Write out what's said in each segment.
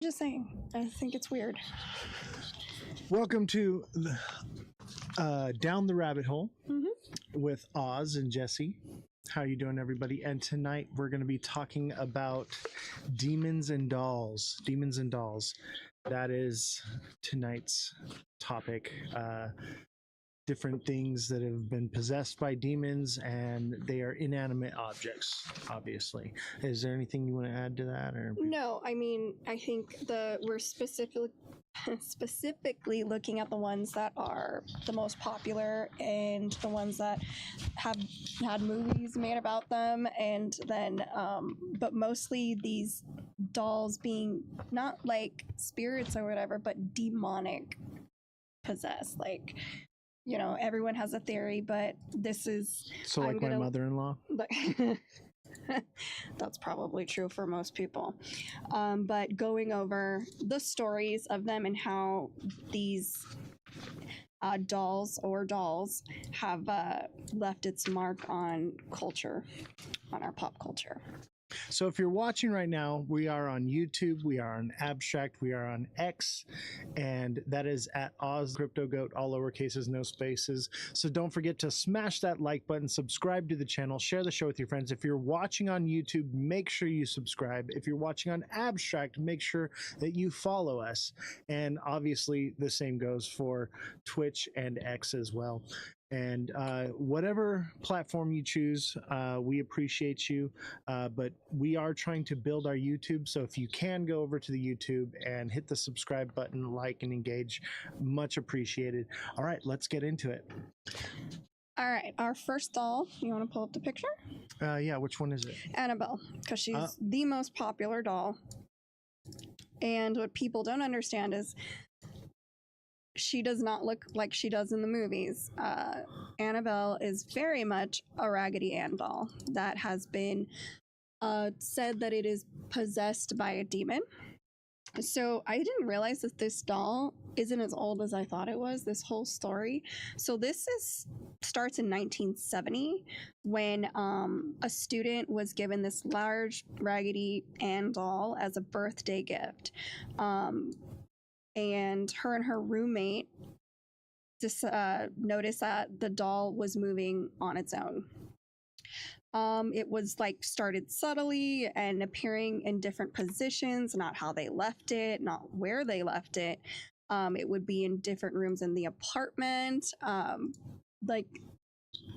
Just saying. I think it's weird. Welcome to Down the Rabbit Hole with Oz and Jesse. How are you doing, everybody? And tonight we're going to be talking about demons and dolls. Demons and dolls. That is tonight's topic. Different things that have been possessed by demons, and they are inanimate objects, obviously. Is there anything you want to add to that? Or No, I mean, I think we're specifically looking at the ones that are the most popular and the ones that have had movies made about them, and then but mostly these dolls being not like spirits or whatever, but demonic possessed. Like, you know, everyone has a theory, but this is so like my mother-in-law. That's probably true for most people. But going over the stories of them and how these dolls have left its mark on culture, on our pop culture. So if you're watching right now, we are on YouTube, we are on Abstract, we are on X, and that is at Ozthecryptogoat, all lowercases, no spaces. So don't forget to smash that like button, subscribe to the channel, share the show with your friends. If you're watching on YouTube, make sure you subscribe. If you're watching on Abstract, make sure that you follow us. And obviously the same goes for Twitch and X as well. And whatever platform you choose, we appreciate you, but we are trying to build our YouTube, so if you can go over to the YouTube and hit the subscribe button, like and engage, much appreciated. All right, let's get into it. All right, our first doll, you want to pull up the picture? Yeah, which one is it? Annabelle, because she's the most popular doll. And what people don't understand is she does not look like she does in the movies. Annabelle is very much a Raggedy Ann doll that has been said that it is possessed by a demon. So I didn't realize that this doll isn't as old as I thought it was, this whole story. So this starts in 1970 when a student was given this large Raggedy Ann doll as a birthday gift. And her roommate just noticed that the doll was moving on its own. It was like started subtly and appearing in different positions, not how they left it, not where they left it. It would be in different rooms in the apartment, like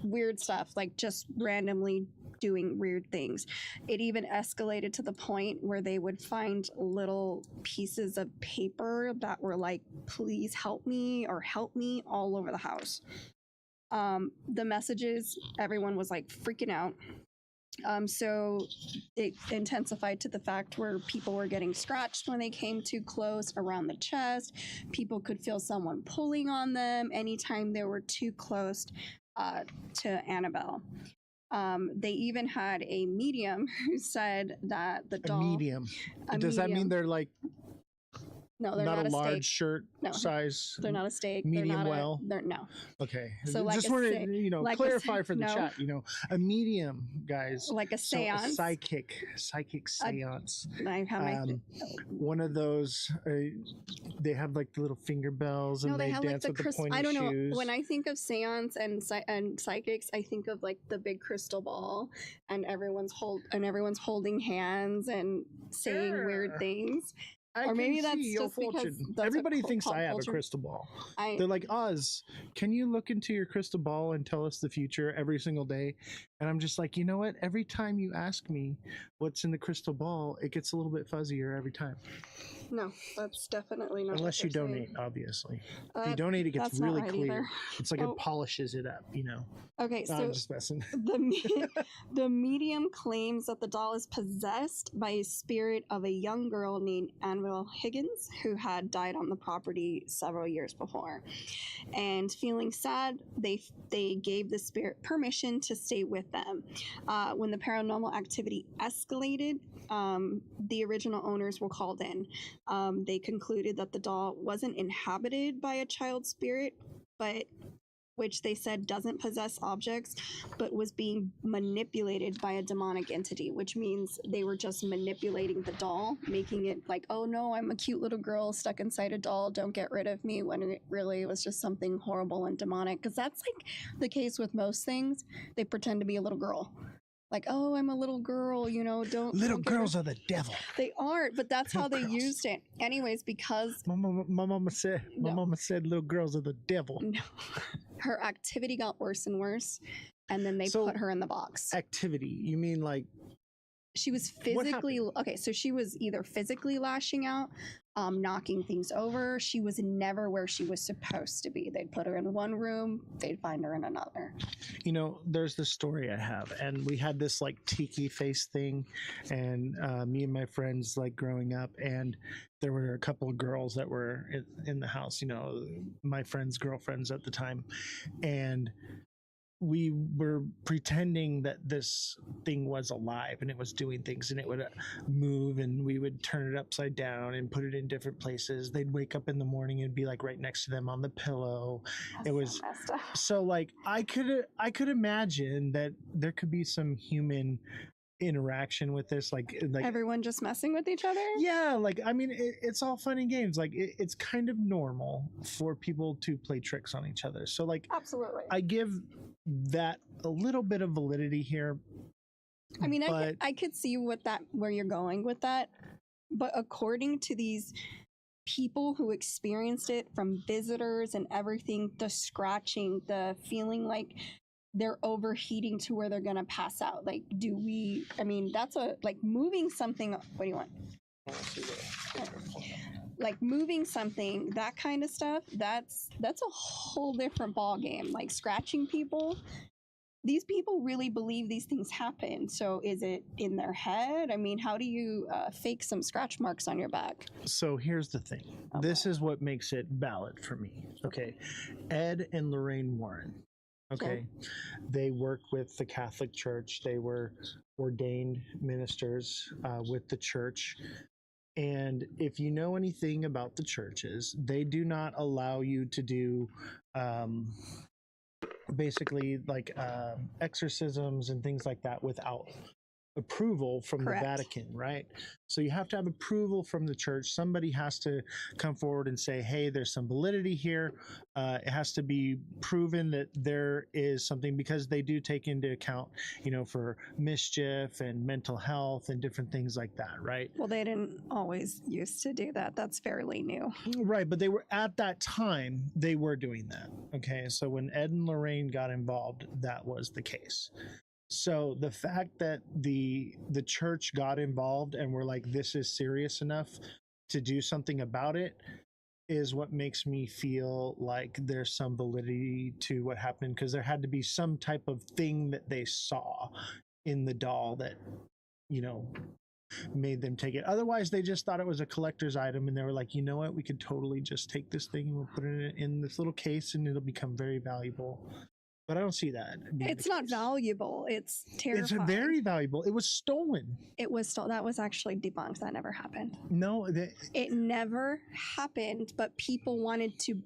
weird stuff, like just randomly doing weird things. It even escalated to the point where they would find little pieces of paper that were like, please help me or help me, all over the house. The messages, everyone was like freaking out. So it intensified to the fact where people were getting scratched when they came too close around the chest. People could feel someone pulling on them anytime they were too close to Annabelle. They even had a medium who said that the doll... A medium? Does that mean they're like... No, they're not a large steak. shirt size. They're not a steak. Medium well. No. Okay. So like just wanted to like clarify for the chat. A medium, guys. Like a seance. So a psychic seance. I have my one of those. They have like the little finger bells and they have dance like with the pointy I don't know. shoes. When I think of seance and psychics, I think of like the big crystal ball and everyone's holding hands and saying weird things. Or maybe that's just because everybody thinks I have a crystal ball. They're like, Oz, can you look into your crystal ball and tell us the future every single day? And I'm just like, you know what? Every time you ask me what's in the crystal ball, it gets a little bit fuzzier every time. No, that's definitely not. Unless you donate, obviously. If you donate, it gets really clear. Either. It's like it polishes it up, Okay, so I'm just messing. The medium claims that the doll is possessed by a spirit of a young girl named Annabelle Higgins, who had died on the property several years before. And feeling sad, they gave the spirit permission to stay with them. When the paranormal activity escalated, the original owners were called in. They concluded that the doll wasn't inhabited by a child spirit, but which they said doesn't possess objects, but was being manipulated by a demonic entity, which means they were just manipulating the doll, making it like, oh no, I'm a cute little girl stuck inside a doll, don't get rid of me, when it really was just something horrible and demonic. Because that's like the case with most things. They pretend to be a little girl. Like, oh, I'm a little girl, you know, Little don't girls are the devil. They aren't, but that's how Little they girls. used it. Anyways, because My mama said little girls are the devil. no, her activity got worse and worse, and then they So, put her in the box. Activity, you mean like She was physically okay. So she was either physically lashing out, knocking things over. She was never where she was supposed to be. They'd put her in one room, they'd find her in another. you know, there's this story I have, and we had this like tiki face thing, and me and my friends like growing up, and there were a couple of girls that were in the house, you know, my friends' girlfriends at the time, and we were pretending that this thing was alive and it was doing things, and it would move, and we would turn it upside down and put it in different places. They'd wake up in the morning and be like right next to them on the pillow. It was so messed up. so like I could imagine that there could be some human interaction with this, like Everyone just messing with each other. yeah, like I mean it's all fun and games, like it's kind of normal for people to play tricks on each other, so like Absolutely. I give that a little bit of validity here. I mean, but I could see where you're going with that, but according to these people who experienced it, from visitors and everything, the scratching, the feeling like they're overheating to where they're gonna pass out. Like, I mean, that's like moving something. What do you want? Like moving something, that kind of stuff, that's a whole different ball game. Like scratching people, these people really believe these things happen. So is it in their head? I mean, how do you fake some scratch marks on your back? so here's the thing. Okay. This is what makes it valid for me. Okay, Ed and Lorraine Warren, okay, they work with the Catholic Church. They were ordained ministers with the church. And if you know anything about the churches, they do not allow you to do basically like exorcisms and things like that without approval from Correct. the Vatican, right? So you have to have approval from the church. Somebody has to come forward and say, hey, there's some validity here. It has to be proven that there is something, because they do take into account, you know, for mischief and mental health and different things like that, right? Well, they didn't always used to do that. That's fairly new. Right, but they were, at that time, they were doing that. Okay, so when Ed and Lorraine got involved, that was the case. So the fact that the church got involved and were like, this is serious enough to do something about it, is what makes me feel like there's some validity to what happened, because there had to be some type of thing that they saw in the doll that, you know, made them take it. Otherwise, they just thought it was a collector's item, and they were like, you know what, we could totally just take this thing and we'll put it in this little case and it'll become very valuable. But I don't see that. It's not valuable. It's terrifying. It's very valuable. It was stolen. It was that was actually debunked. That never happened. No, It never happened, but people wanted to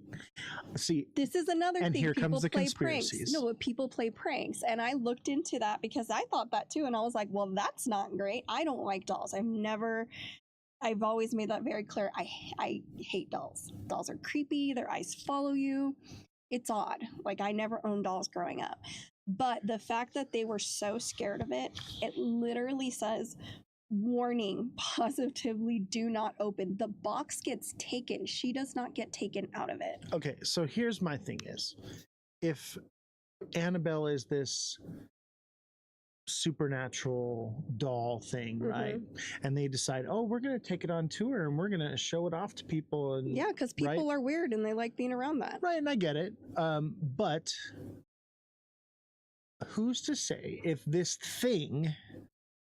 see. This is another And thing. here People comes the play pranks. conspiracies. No, but people play pranks. And I looked into that because I thought that too. And I was like, well, that's not great. I don't like dolls. I've always made that very clear. I hate dolls. Dolls are creepy. Their eyes follow you. It's odd. Like, I never owned dolls growing up. But the fact that they were so scared of it, it literally says, warning, positively do not open. The box gets taken. She does not get taken out of it. Okay, so here's my thing is, if Annabelle is this supernatural doll thing, right? And they decide, oh, we're going to take it on tour and we're going to show it off to people. And Yeah, because people are weird and they like being around that. Right, and I get it. But who's to say if this thing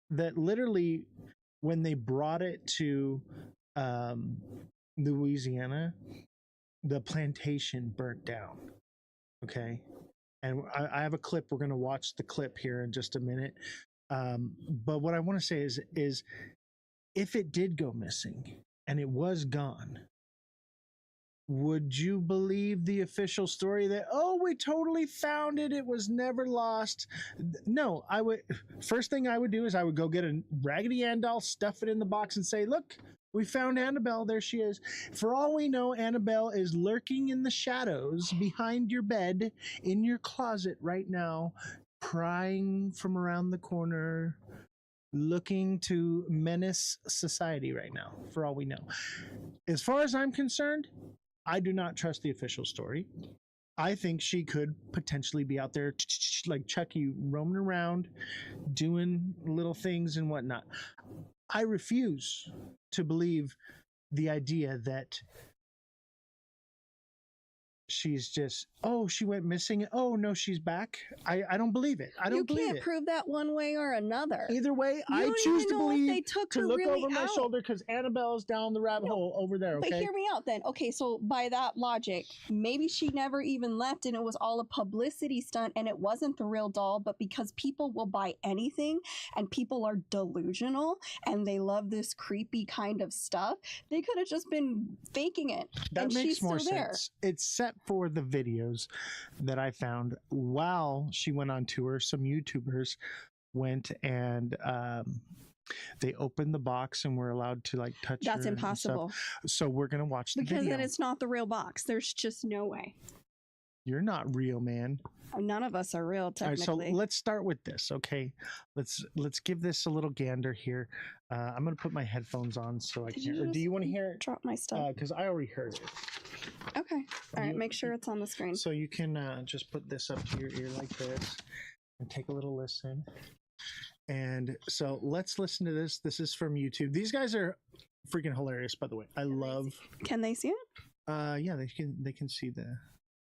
that literally, when they brought it to Louisiana, the plantation burnt down. Okay. And I have a clip. We're going to watch the clip here in just a minute. But what I want to say is if it did go missing and it was gone, would you believe the official story that, oh, we totally found it, it was never lost? No, I would. First thing I would do is I would go get a Raggedy Ann doll, stuff it in the box, and say, look, we found Annabelle. There she is. For all we know, Annabelle is lurking in the shadows behind your bed, in your closet right now, prying from around the corner, looking to menace society right now, for all we know. As far as I'm concerned, I do not trust the official story. I think she could potentially be out there like Chucky, roaming around, doing little things and whatnot. I refuse to believe the idea that she's just, oh, she went missing. Oh, no, she's back. I don't believe it. I don't believe it. You can't prove that one way or another. Either way, I choose to believe to look over my shoulder because Annabelle's down the rabbit hole over there, okay? But hear me out then. Okay, so by that logic, maybe she never even left and it was all a publicity stunt and it wasn't the real doll, but because people will buy anything and people are delusional and they love this creepy kind of stuff, they could have just been faking it. That makes more sense. Except for the videos that I found while she went on tour. Some YouTubers went and they opened the box and were allowed to like touch her. That's impossible. So we're gonna watch the video. Because then it's not the real box. There's just no way. You're not real, man. None of us are real, technically. All right, so let's start with this, okay? Let's give this a little gander here. I'm gonna put my headphones on so I can. Or do you want to hear it? Drop my stuff. Because I already heard it. Okay. All right. Make sure it's on the screen. So you can just put this up to your ear like this and take a little listen. And so let's listen to this. This is from YouTube. These guys are freaking hilarious, by the way. Can they see it? Yeah, they can see the.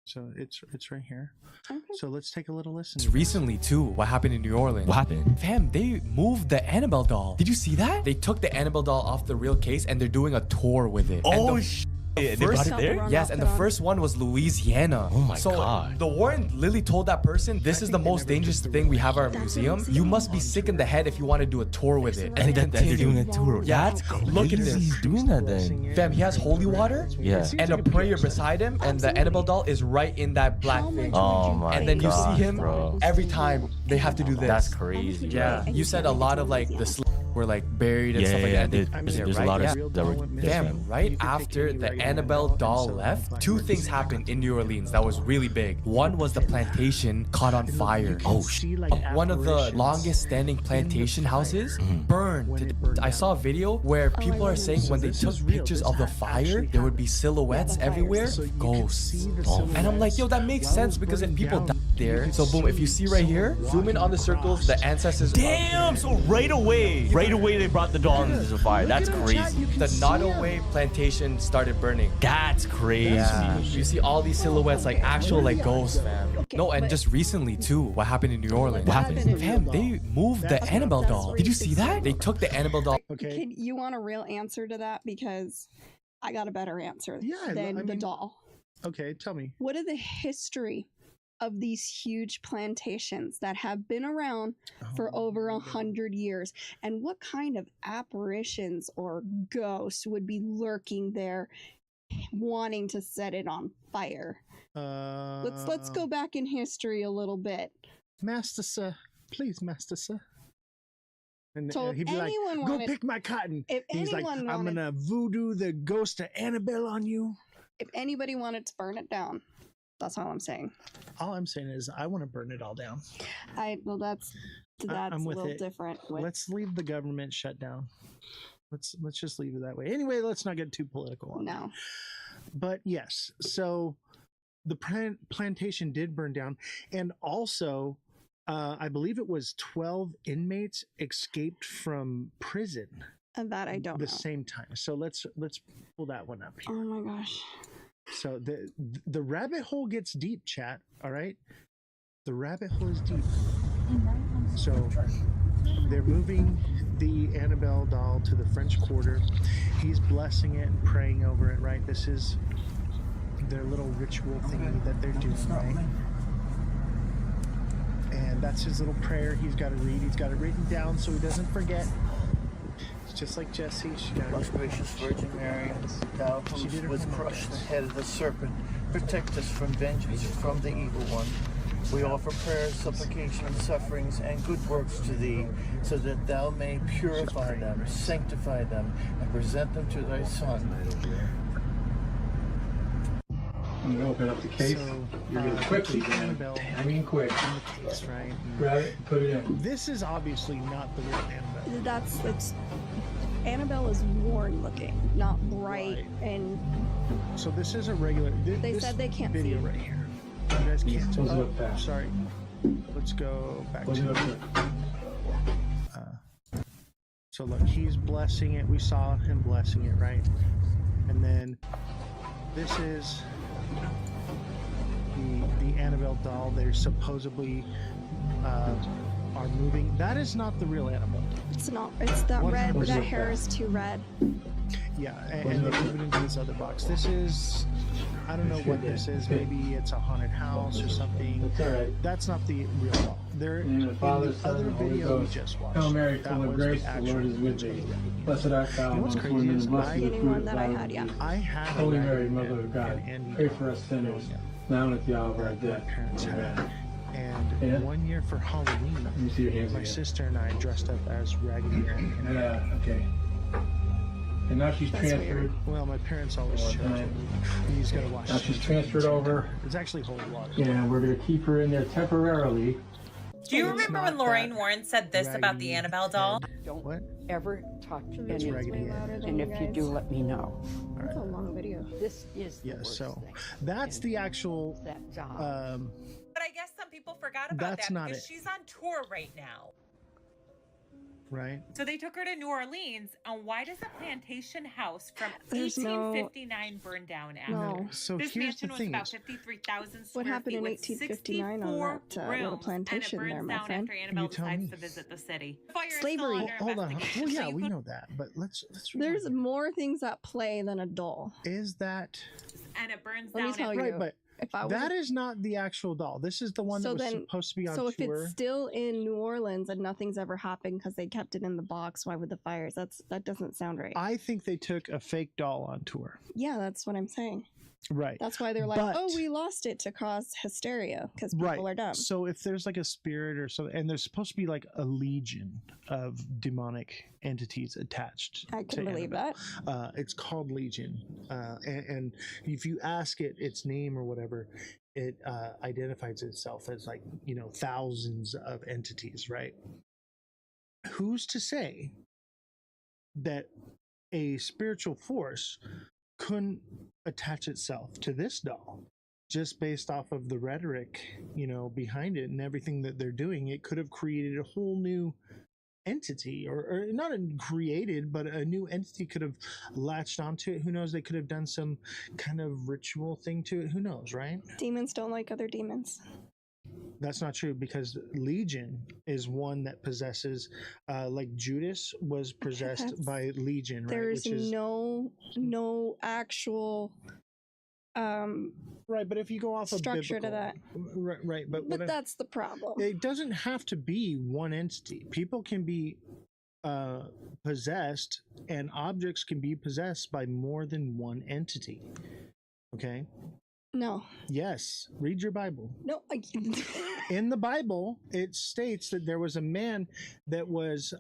So it's right here. Okay. So let's take a little listen. Recently too, what happened in New Orleans? What happened? Fam, they moved the Annabelle doll. Did you see that? They took the Annabelle doll off the real case and they're doing a tour with it. Oh shit. They brought it there? Yes, and the first one was Louisiana. Oh my god. The warden literally told that person, this is the most dangerous thing we have at our museum. You must be sick in the head if you want to do a tour with it. And they're doing a tour. Yeah, That's crazy. look at this. He's doing that then. Fam, he has holy water and a prayer beside him, and the Annabelle doll is right in that black thing. Oh my god. And then you see him bro. every time they have to do this. That's crazy. Yeah, you said a lot of like the were like buried and stuff like that. There's a lot of that were Damn, right after the Annabelle doll left, two things happened in New Orleans that was really big. One was the plantation caught on fire. Oh shit. One of the longest standing plantation houses burned. I saw a video where people are saying when they took pictures of the fire, there would be silhouettes everywhere, ghosts. And I'm like, yo, that makes sense because if people died there, so boom, if you see right here, zoom in on the circles, the ancestors. Damn, so right away they brought the doll into the fire. That's crazy. The Nottoway plantation started burning. That's crazy. Yeah. You see all these silhouettes like actual like ghosts, fam. No, and just recently too, what happened in New Orleans? What happened? Fam, they moved the Annabelle doll. Did you see that? They took the Annabelle doll. Okay. You want a real answer to that? Because I got a better answer than the doll. Okay, tell me. What are the history of these huge plantations that have been around for over 100 years, and what kind of apparitions or ghosts would be lurking there wanting to set it on fire? Let's go back in history a little bit. Master sir, please, master sir. And So he'd if be like, anyone go wanted- pick my cotton. if He's like, anyone I'm wanted- gonna voodoo the ghost of Annabelle on you. If anybody wanted to burn it down, that's all I'm saying. All I'm saying is I want to burn it all down. Well, that's I'm a with little it. different. Let's leave the government shut down. Let's just leave it that way. Anyway, let's not get too political on that. No. But yes, so the plantation did burn down, and also I believe it was 12 inmates escaped from prison And that I don't the know. same time. So let's pull that one up Oh here. my gosh. So the rabbit hole gets deep, chat. All right, the rabbit hole is deep. So they're moving the Annabelle doll to the French Quarter. He's blessing it and praying over it. Right, this is their little ritual thingy that they're doing, right? And that's his little prayer. He's got to read. He's got it written down so he doesn't forget. just like Jesse. She got Most gracious Virgin Mary, thou who was crushed the head of the serpent, protect us from vengeance from the evil one. We offer prayers, supplication, and sufferings, and good works to thee, so that thou may purify them, sanctify them, and present them to thy Son. I'm gonna open up the case. So, You're gonna quickly, Annabelle I mean quick. in the case, right? Grab it and put it in. This is obviously not the real Annabelle. It's Annabelle is worn looking, not bright, Right. and So this is a regular. They this said they can't video see. right here. You guys can't. Close it Oh, up fast. sorry. Let's go back Close it up to. quick. So look, he's blessing it. We saw him blessing it, right? And then this is the Annabelle doll. They're supposedly are moving. That is not the real Annabelle. it's not. It's that red. 100% That hair is too red. Yeah, and they move it into this other box. This is, I don't know what this is. Maybe it's a haunted house or something. That's all right. That's not the real doll. They're In the name of the Father, in the Son, other and Holy video we Ghost. just watched. Hail Mary, that full of was grace, the actual Lord is with J. thee. Blessed art thou You know what's amongst crazy women, is and blessed I- is the Getting fruit one of that thy I womb, had, yeah. Jesus. I had a Holy Mary, raggedy Mother Ann of God, and Andy pray for us sinners, now and at the hour of our my death. parents had. Amen. And Yeah. one year for Halloween, Let me see your hands my again. sister and I dressed up as Raggedy Ann. Yeah, okay. And now she's That's transferred. Well, my parents always Oh, chose nice. it. You just gotta watch Now it. she's transferred over. It's actually holy water. And we're going to keep her in there temporarily. Do you It's remember not when Lorraine that Warren said this about the Raggedy Annabelle doll? Don't What? ever touch It's any. Raggedy Ann. And if you do, let me know. It's a long video. This is the Yeah, worst so thing. that's And the actual that job. But I guess some people forgot about That's that not because it. she's on tour right now. right? So they took her to New Orleans, and why does a plantation house from There's no- 1859 burn down after? No. So This here's the mansion was thing. about 53,000 square What happened feet in with 1859 on 64 that little rooms, plantation and it there, burns my down friend? after Annabelle You tell decides me. to visit the city. The fire is Slavery. still under Hold on. investigation, Well, so yeah, you we could- know that, but let's There's rewind. more things at play than a doll. Is that and it burns Let me down tell after you. right? But If I was that is not the actual doll. This is the one that So was then- supposed to be on so if tour. it's still in New Orleans and nothing's ever happened because they kept it in the box, why would the fires? That doesn't sound right. I think they took a fake doll on tour. Yeah, that's what I'm saying. Right. That's why they're like, But- oh, we lost it to cause hysteria because people Right. are dumb. So if there's like a spirit or something, and there's supposed to be like a legion of demonic entities attached. I to can believe Annabelle. that. It's called Legion, and if you ask it its name or whatever, it identifies itself as like thousands of entities, right? Who's to say that a spiritual force couldn't attach itself to this doll just based off of the rhetoric behind it and everything that they're doing? It could have created a whole new entity, or not created, but a new entity could have latched onto it. Who knows? They could have done some kind of ritual thing to it. Who knows, right? Demons don't like other demons. That's not true, because Legion is one that possesses, like Judas was possessed That's- by Legion, right? There's no actual right. But if you go off structure of to that. right. But But that's the problem. it doesn't have to be one entity. People can be possessed, and objects can be possessed by more than one entity. Okay. No, Yes. Read your Bible. no. In the Bible, it states that there was a man that was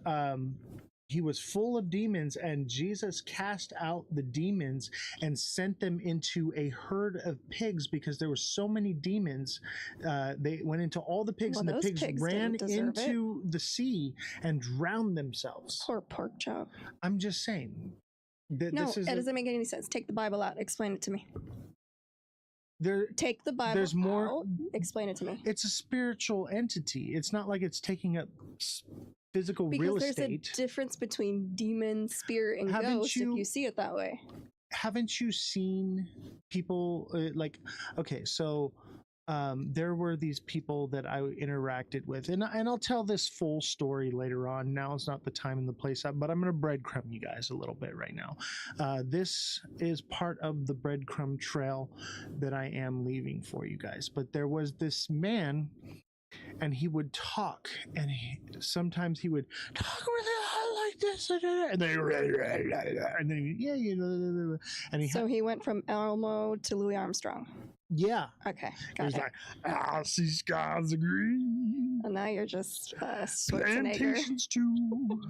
he was full of demons, and Jesus cast out the demons and sent them into a herd of pigs because there were so many demons. They went into all the pigs, Well, and the those pigs pigs ran didn't deserve it. into the sea and drowned themselves. Poor pork chop. I'm just saying that No, this is it doesn't make any sense. Take the Bible out. Explain it to me. there. Take the Bible There's more- out. Explain it to me. It's a spiritual entity. It's not like it's taking up physical real Because there's estate. a difference between demon, spirit, and Haven't ghost you- if you see it that way. Haven't you seen people okay, so there were these people that I interacted with, and I'll tell this full story later on. Now is not the time and the place, but I'm going to breadcrumb you guys a little bit right now. This is part of the breadcrumb trail that I am leaving for you guys. But there was this man and he would talk, and sometimes he would talk really high like this, and then and So he went from Elmo to Louis Armstrong. yeah, Okay, he got was it. like, I see skies are green, And now you're just Schwarzenegger. plantations too,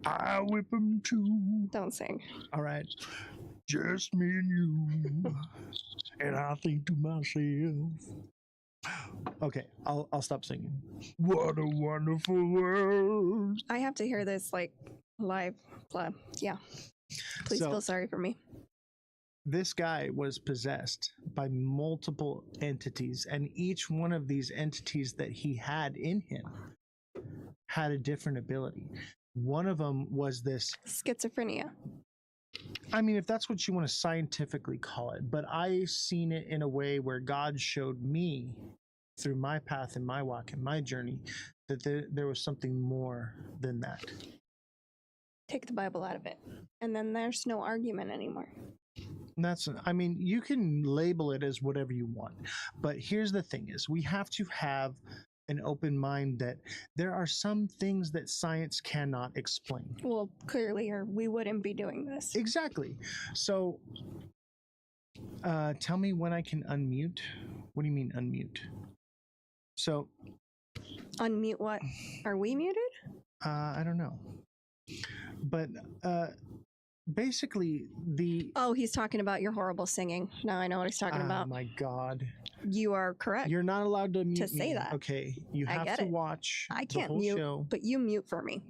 I whip them too. Don't sing. All right, just me and you, and I think to myself. Okay, I'll stop singing. What a wonderful world. I have to hear this like live. Yeah. Please So- feel sorry for me. This guy was possessed by multiple entities, and each one of these entities that he had in him had a different ability. One of them was this, Schizophrenia. I mean, if that's what you want to scientifically call it, but I seen it in a way where God showed me through my path and my walk and my journey that there was something more than that. Take the Bible out of it. And then there's no argument anymore. And that's, I mean, you can label it as whatever you want, but here's the thing is we have to have an open mind that there are some things that science cannot explain. Well, clearly, or we wouldn't be doing this. Exactly. So tell me when I can unmute. What do you mean unmute? So Unmute what? Are we muted? I don't know. But basically the Oh, he's talking about your horrible singing. Now I know what he's talking about. my God. You are correct. You're not allowed to mute say me. that. Okay. You I have get to it. watch I the can't whole mute, show. but you mute for me.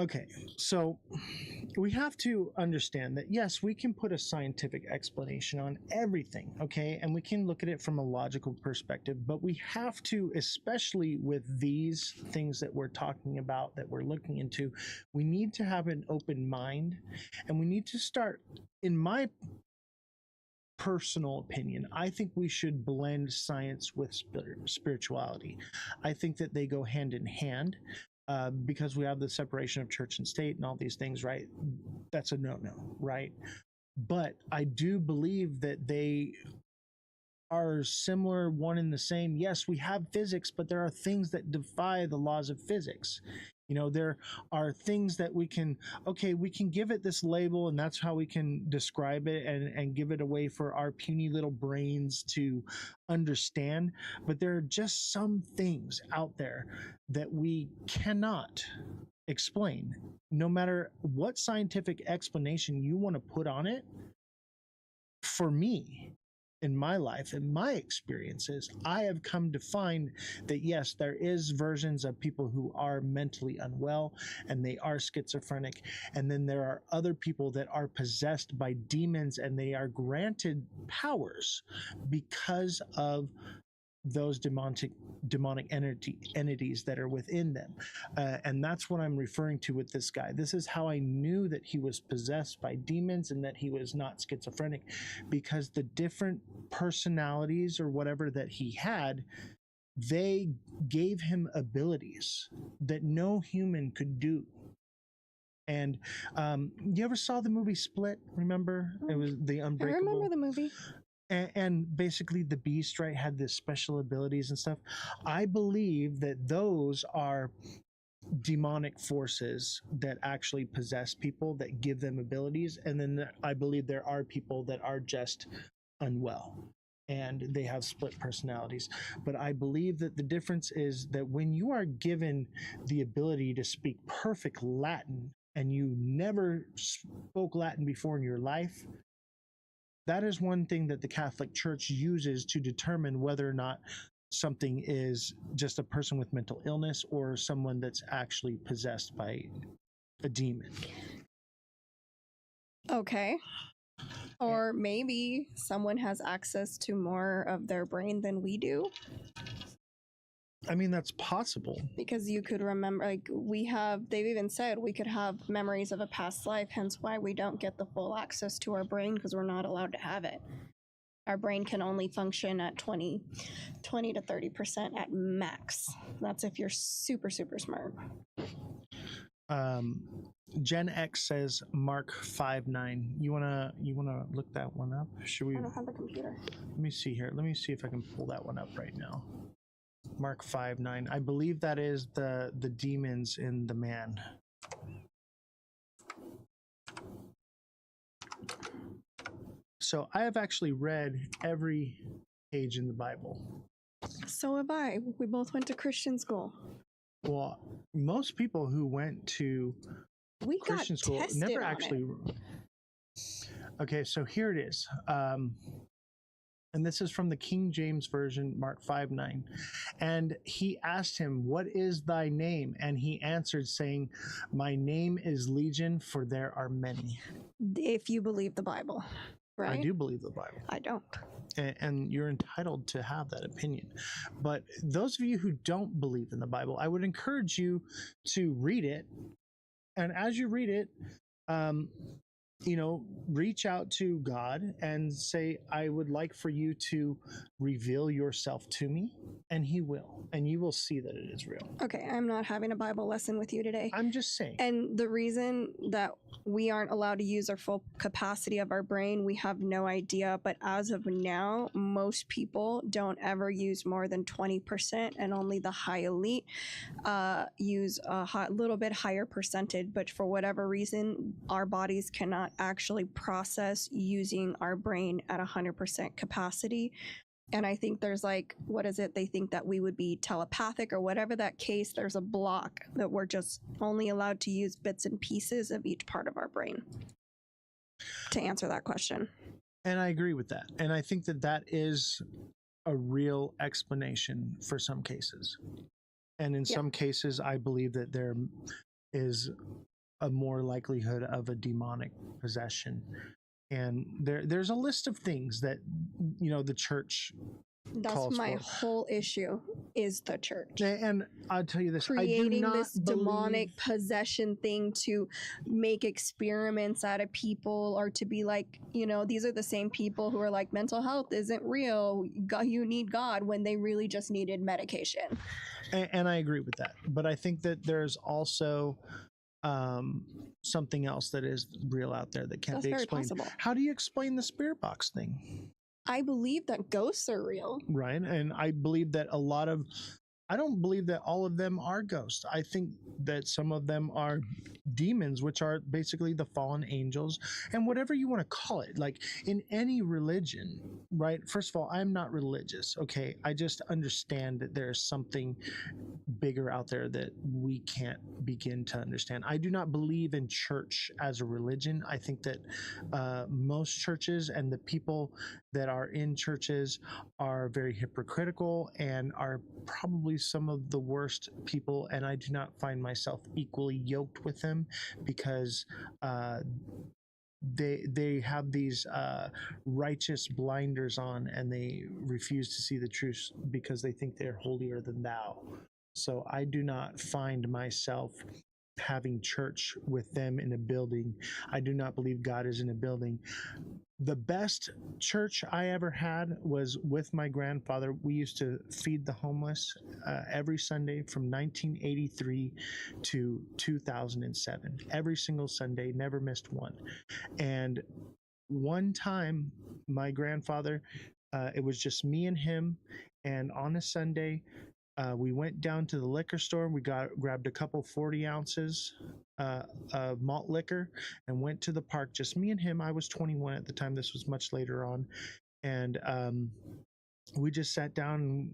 Okay, so we have to understand that yes, we can put a scientific explanation on everything, okay? And we can look at it from a logical perspective, but we have to, especially with these things that we're talking about, that we're looking into, we need to have an open mind, and we need to start, in my personal opinion, I think we should blend science with spirituality. I think that they go hand in hand. Because we have the separation of church and state and all these things, right? That's a no-no, right? But I do believe that they are similar, one and the same. Yes, we have physics, but there are things that defy the laws of physics. You know, there are things that we can give it this label, and that's how we can describe it and give it away for our puny little brains to understand. But there are just some things out there that we cannot explain. No matter what scientific explanation you want to put on it, for me, in my life, in my experiences, I have come to find that yes, there is versions of people who are mentally unwell and they are schizophrenic. And then there are other people that are possessed by demons and they are granted powers because of those demonic entities that are within them. And that's what I'm referring to with this guy. This is how I knew that he was possessed by demons and that he was not schizophrenic, because the different personalities or whatever that he had, they gave him abilities that no human could do. And you ever saw the movie Split? Remember? It was The Unbreakable. I remember the movie. And basically the Beast, right, had this special abilities and stuff. I believe that those are demonic forces that actually possess people, that give them abilities. And then I believe there are people that are just unwell and they have split personalities. But I believe that the difference is that when you are given the ability to speak perfect Latin and you never spoke Latin before in your life, that is one thing that the Catholic Church uses to determine whether or not something is just a person with mental illness or someone that's actually possessed by a demon. Okay. Or maybe someone has access to more of their brain than we do. I mean, that's possible. Because you could remember, like, they've even said we could have memories of a past life, hence why we don't get the full access to our brain, because we're not allowed to have it. Our brain can only function at 20 to 30% at max. That's if you're super, super smart. Gen X says Mark 5'9". You wanna look that one up? Should we? I don't have the computer. Let me see here. Let me see if I can pull that one up right now. Mark 5:9. I believe that is the demons in the man. So I have actually read every page in the Bible. So have I. We both went to Christian school. Well, most people who went to We Christian got school tested never on actually. it. Okay, so here it is. And this is from the King James Version, Mark 5:9. And he asked him, "What is thy name?" And he answered, saying, "My name is Legion, for there are many." If you believe the Bible, right? I do believe the Bible. I don't. And you're entitled to have that opinion. But those of you who don't believe in the Bible, I would encourage you to read it. And as you read it, reach out to God and say, "I would like for you to reveal yourself to me," and he will, and you will see that it is real. Okay, I'm not having a Bible lesson with you today. I'm just saying. And the reason that we aren't allowed to use our full capacity of our brain, we have no idea. But as of now, most people don't ever use more than 20%, and only the high elite use a little bit higher percentage. But for whatever reason, our bodies cannot actually process using our brain at 100% capacity. And I think there's what is it? They think that we would be telepathic or whatever that case. There's a block that we're just only allowed to use bits and pieces of each part of our brain to answer that question. And I agree with that. And I think that that is a real explanation for some cases. And in some cases, I believe that there is a more likelihood of a demonic possession. And there's a list of things that, the church That's my for. whole issue is the church. And I'll tell you this, creating I do not this demonic possession thing to make experiments out of people, or to be these are the same people who are like, mental health isn't real, you need God, when they really just needed medication. And I agree with that. But I think that there's also something else that is real out there that can't be explained. Possible. How do you explain the spirit box thing? I believe that ghosts are real. Right. And I believe that I don't believe that all of them are ghosts. I think that some of them are demons, which are basically the fallen angels, and whatever you want to call it. Like in any religion, right? First of all, I'm not religious. Okay. I just understand that there's something bigger out there that we can't begin to understand. I do not believe in church as a religion. I think that most churches and the people that are in churches are very hypocritical and are probably some of the worst people, and I do not find myself equally yoked with them because they have these righteous blinders on, and they refuse to see the truth because they think they're holier than thou. So I do not find myself having church with them in a building. I do not believe God is in a building. The best church I ever had was with my grandfather. We used to feed the homeless every Sunday from 1983 to 2007. Every single Sunday, never missed one. And one time, my grandfather, it was just me and him, and on a Sunday, we went down to the liquor store. We grabbed a couple 40 ounces of malt liquor and went to the park. Just me and him. I was 21 at the time. This was much later on. And we just sat down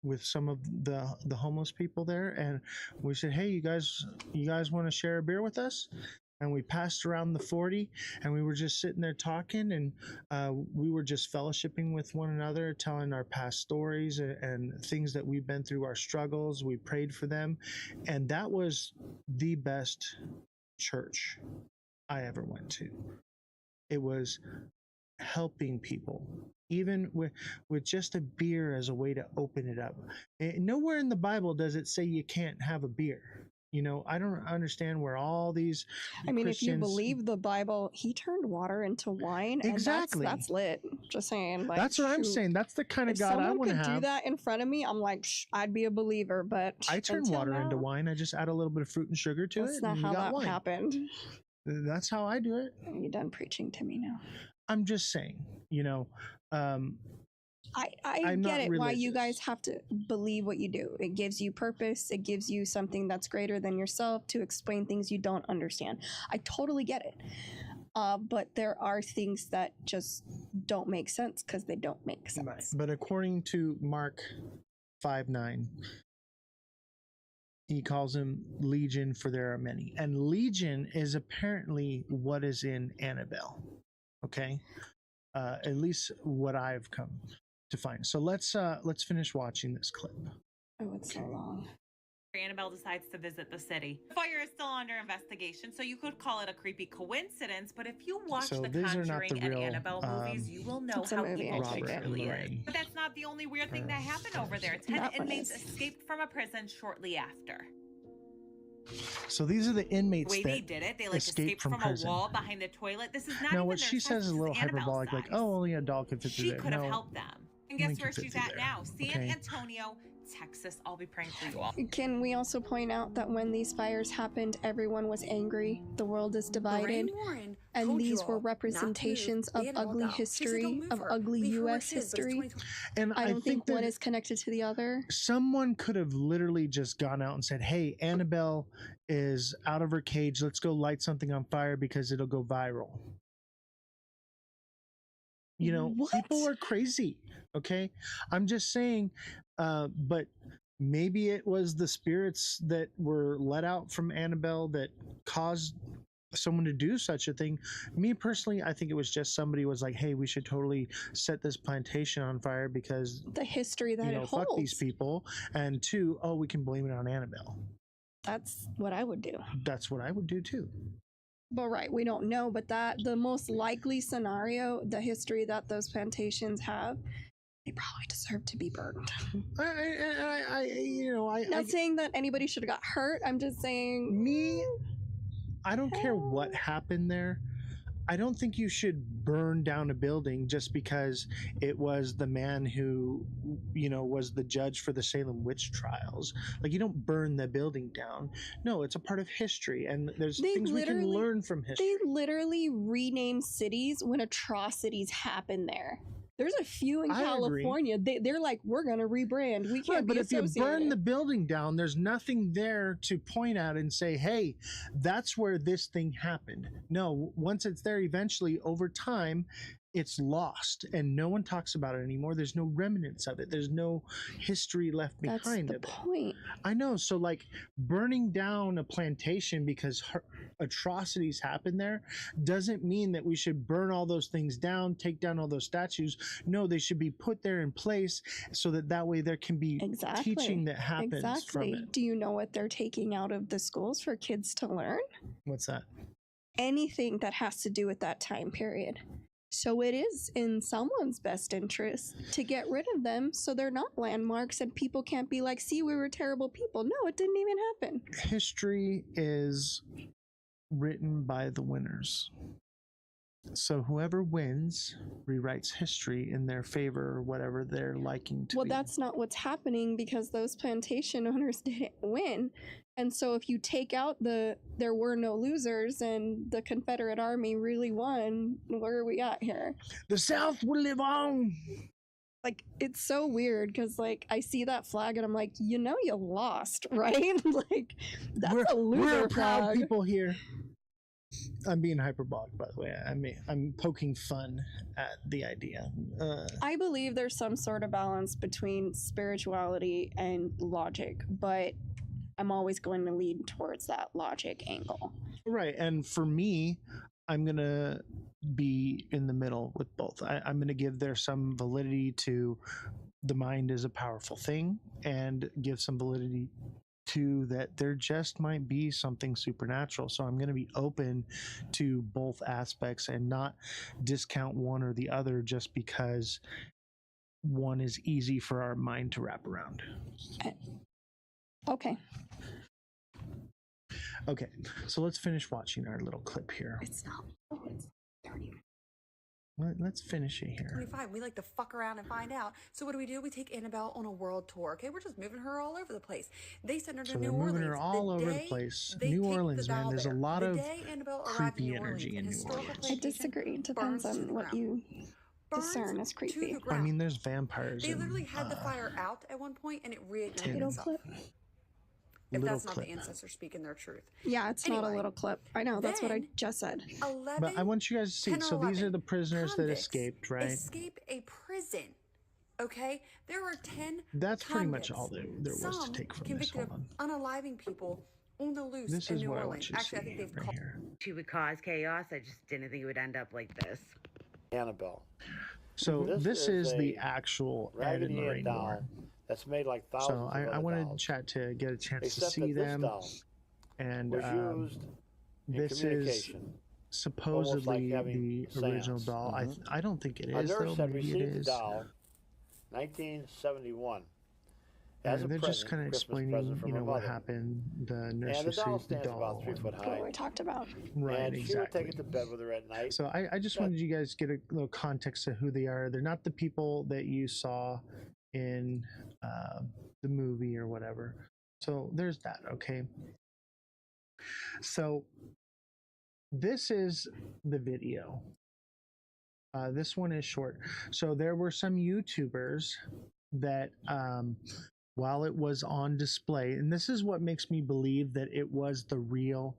with some of the homeless people there. And we said, "Hey, you guys want to share a beer with us?" And we passed around the 40, and we were just sitting there talking, and we were just fellowshipping with one another, telling our past stories and things that we've been through, our struggles. We prayed for them, and that was the best church I ever went to. It was helping people, even with just a beer as a way to open it up. Nowhere in the Bible does it say you can't have a beer. I don't understand where all these Christians... if you believe the Bible, he turned water into wine. Exactly. And that's lit. Just saying. That's what I'm saying. That's the kind of God I want to have. If someone could do that in front of me, I'm like, I'd be a believer. But I turn water into wine. I just add a little bit of fruit and sugar to it. That's not how that happened. That's how I do it. You're done preaching to me now. I'm just saying, I get it why you guys have to believe what you do. It gives you purpose. It gives you something that's greater than yourself to explain things you don't understand. I totally get it. But there are things that just don't make sense because they don't make sense. Right. But according to Mark 5:9, he calls him Legion, for there are many. And Legion is apparently what is in Annabelle. Okay? At least what I've come to find. So let's finish watching this clip. Oh, it's so long. Annabelle decides to visit the city. The fire is still under investigation, so you could call it a creepy coincidence, but if you watch the Conjuring and Annabelle movies, you will know how evil she truly is. But that's not the only weird thing that happened over there. 10 inmates escaped from a prison shortly after. So these are the inmates the way that they did it, they like escaped from prison. a wall behind the toilet. This is not now even what she says is a little hyperbolic, like, oh, only a doll could fit through there. She could have helped them. And guess where she's at now? San Antonio, Texas. I'll be praying for you all. Can we also point out that when these fires happened, everyone was angry, the world is divided, and these were representations of ugly history, of ugly US history, and I don't think one is connected to the other. Someone could have literally just gone out and said, hey, Annabelle is out of her cage, let's go light something on fire because it'll go viral. You know, people are crazy. Okay, I'm just saying, but maybe it was the spirits that were let out from Annabelle that caused someone to do such a thing. Me personally, I think it was just somebody was like, hey, we should totally set this plantation on fire because the history that it holds. Fuck these people. And two, oh, we can blame it on Annabelle. That's what I would do. That's what I would do too. But right, we don't know, but that the most likely scenario, the history that those plantations have, they probably deserve to be burned. Not saying that anybody should have got hurt. I'm just saying, I don't care what happened there. I don't think you should burn down a building just because it was the man who, was the judge for the Salem witch trials. Like, you don't burn the building down. No, it's a part of history, and there's things we can learn from history. They literally rename cities when atrocities happen there. There's a few in California. They're like, we're going to rebrand. We can't be associated. If you burn the building down, there's nothing there to point at and say, hey, that's where this thing happened. No, once it's there, eventually, over time, it's lost and no one talks about it anymore. There's no remnants of it. There's no history left behind of it. That's the point. I know. So like burning down a plantation because atrocities happen there doesn't mean that we should burn all those things down, take down all those statues. No, they should be put there in place so that way there can be teaching that happens from it. Do you know what they're taking out of the schools for kids to learn? What's that? Anything that has to do with that time period. So it is in someone's best interest to get rid of them so they're not landmarks and people can't be like, see, we were terrible people. No, it didn't even happen. History is written by the winners. So whoever wins rewrites history in their favor or whatever they're liking to be. Well, that's not what's happening because those plantation owners didn't win. And so if you take out there were no losers and the Confederate Army really won, where are we at here? The South will live on. Like, it's so weird because, like, I see that flag and I'm like, you lost, right? Like, that's a loser We're proud flag. people here. I'm being hyperbolic, by the way. I'm poking fun at the idea. I believe there's some sort of balance between spirituality and logic, but I'm always going to lean towards that logic angle. Right. And for me, I'm going to be in the middle with both. I'm going to give there some validity to the mind is a powerful thing and give some validity to that there just might be something supernatural. So I'm going to be open to both aspects and not discount one or the other just because one is easy for our mind to wrap around. Okay. Okay, so let's finish watching our little clip here. It's not. It's 30 minutes. Let's finish it here. 25. We like to fuck around and find out. So what do? We take Annabelle on a world tour. Okay, we're just moving her all over the place. They send her to New Orleans. Moving her all over the place. New Orleans, man. There's a lot of creepy energy in New Orleans. I disagree. It depends on what you discern as creepy. I mean, there's vampires. They literally had the fire out at one point and it reignited Little itself. clip. If Little that's not clip. the ancestors speaking their truth. Yeah, it's not a little clip. I know, that's what I Then, just said. 11, But I want you guys to see. 10 or So these are 11 the prisoners that convicts escaped, right? Escape a prison. Okay, there are 10. That's pretty much all convicts. there was to Some take from this. convicted Hold of on. unaliving people on the loose This in is New what I want Orleans. you to Actually, I see think they've right called. here. She would cause chaos. I just didn't think it would end up like this. Annabelle. So this is the actual Ed and Raggedy Ann Lorraine doll Warren. that's made like thousands So of I other wanted dolls. chat to get a chance to Except see that this them. doll And was used in this is communication. supposedly having the original seance. doll. I don't think it A is, though. nurse had Maybe it received the is. doll 1971 as a They're just present, kind of Christmas explaining, present from you her know, what mother. happened. The nurse And the doll received the stands doll. about 3 foot What high. we talked about. Right, And she would take exactly. it to bed with her at night. So I just wanted you guys to get a little context of who they are. They're not the people that you saw in the movie or whatever. So there's that, okay? So this is the video. This one is short. So there were some YouTubers that while it was on display, and this is what makes me believe that it was the real